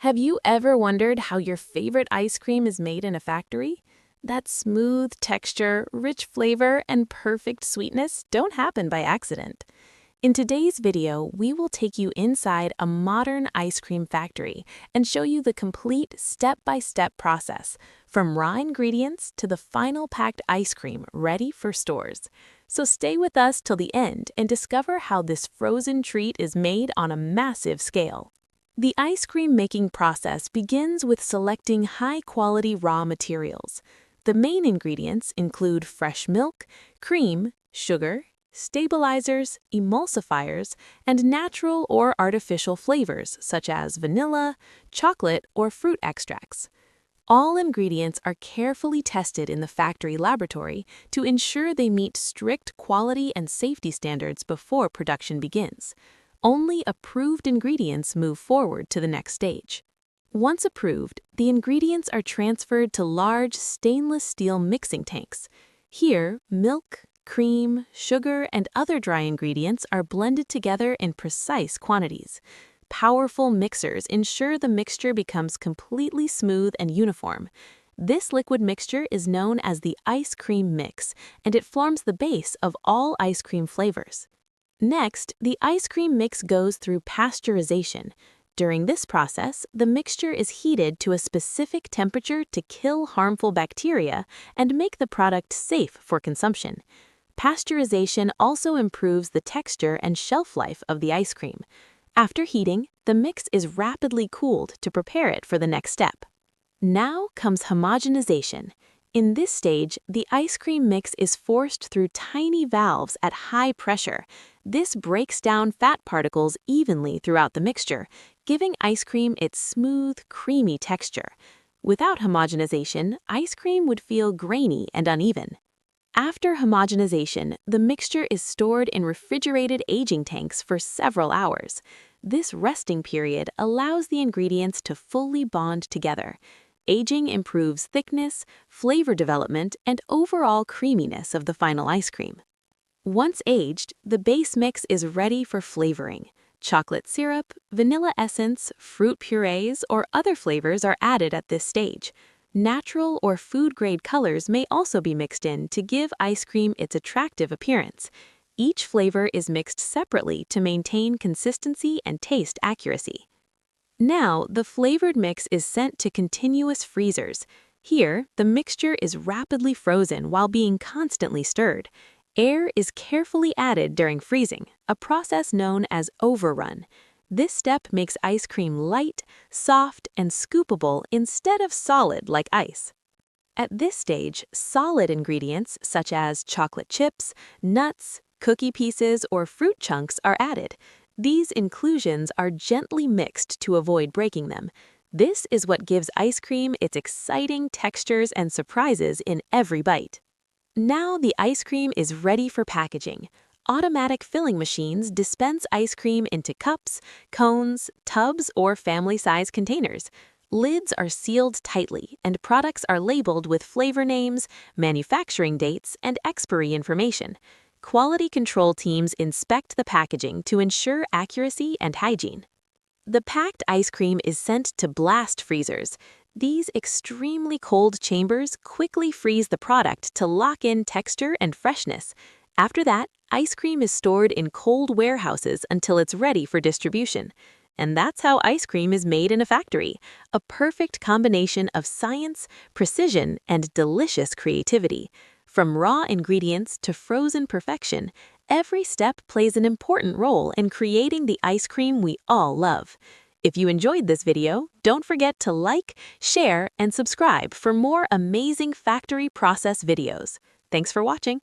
Have you ever wondered how your favorite ice cream is made in a factory? That smooth texture, rich flavor, and perfect sweetness don't happen by accident. In today's video, we will take you inside a modern ice cream factory and show you the complete step-by-step process, from raw ingredients to the final packed ice cream ready for stores. So stay with us till the end and discover how this frozen treat is made on a massive scale. The ice cream making process begins with selecting high-quality raw materials. The main ingredients include fresh milk, cream, sugar, stabilizers, emulsifiers, and natural or artificial flavors such as vanilla, chocolate, or fruit extracts. All ingredients are carefully tested in the factory laboratory to ensure they meet strict quality and safety standards before production begins. Only approved ingredients move forward to the next stage. Once approved, the ingredients are transferred to large stainless steel mixing tanks. Here, milk, cream, sugar, and other dry ingredients are blended together in precise quantities. Powerful mixers ensure the mixture becomes completely smooth and uniform. This liquid mixture is known as the ice cream mix, and it forms the base of all ice cream flavors. Next, the ice cream mix goes through pasteurization. During this process, the mixture is heated to a specific temperature to kill harmful bacteria and make the product safe for consumption. Pasteurization also improves the texture and shelf life of the ice cream. After heating, the mix is rapidly cooled to prepare it for the next step. Now comes homogenization. In this stage, the ice cream mix is forced through tiny valves at high pressure. This breaks down fat particles evenly throughout the mixture, giving ice cream its smooth, creamy texture. Without homogenization, ice cream would feel grainy and uneven. After homogenization, the mixture is stored in refrigerated aging tanks for several hours. This resting period allows the ingredients to fully bond together. Aging improves thickness, flavor development, and overall creaminess of the final ice cream. Once aged, the base mix is ready for flavoring. Chocolate syrup, vanilla essence, fruit purees, or other flavors are added at this stage. Natural or food-grade colors may also be mixed in to give ice cream its attractive appearance. Each flavor is mixed separately to maintain consistency and taste accuracy. Now, the flavored mix is sent to continuous freezers. Here, the mixture is rapidly frozen while being constantly stirred. Air is carefully added during freezing, a process known as overrun. This step makes ice cream light, soft, and scoopable instead of solid like ice. At this stage, solid ingredients such as chocolate chips, nuts, cookie pieces, or fruit chunks are added. These inclusions are gently mixed to avoid breaking them. This is what gives ice cream its exciting textures and surprises in every bite. Now the ice cream is ready for packaging. Automatic filling machines dispense ice cream into cups, cones, tubs, or family-size containers. Lids are sealed tightly, and products are labeled with flavor names, manufacturing dates, and expiry information. Quality control teams inspect the packaging to ensure accuracy and hygiene. The packed ice cream is sent to blast freezers. These extremely cold chambers quickly freeze the product to lock in texture and freshness. After that, ice cream is stored in cold warehouses until it's ready for distribution. And that's how ice cream is made in a factory, a perfect combination of science, precision, and delicious creativity. From raw ingredients to frozen perfection, every step plays an important role in creating the ice cream we all love. If you enjoyed this video, don't forget to like, share, and subscribe for more amazing factory process videos. Thanks for watching.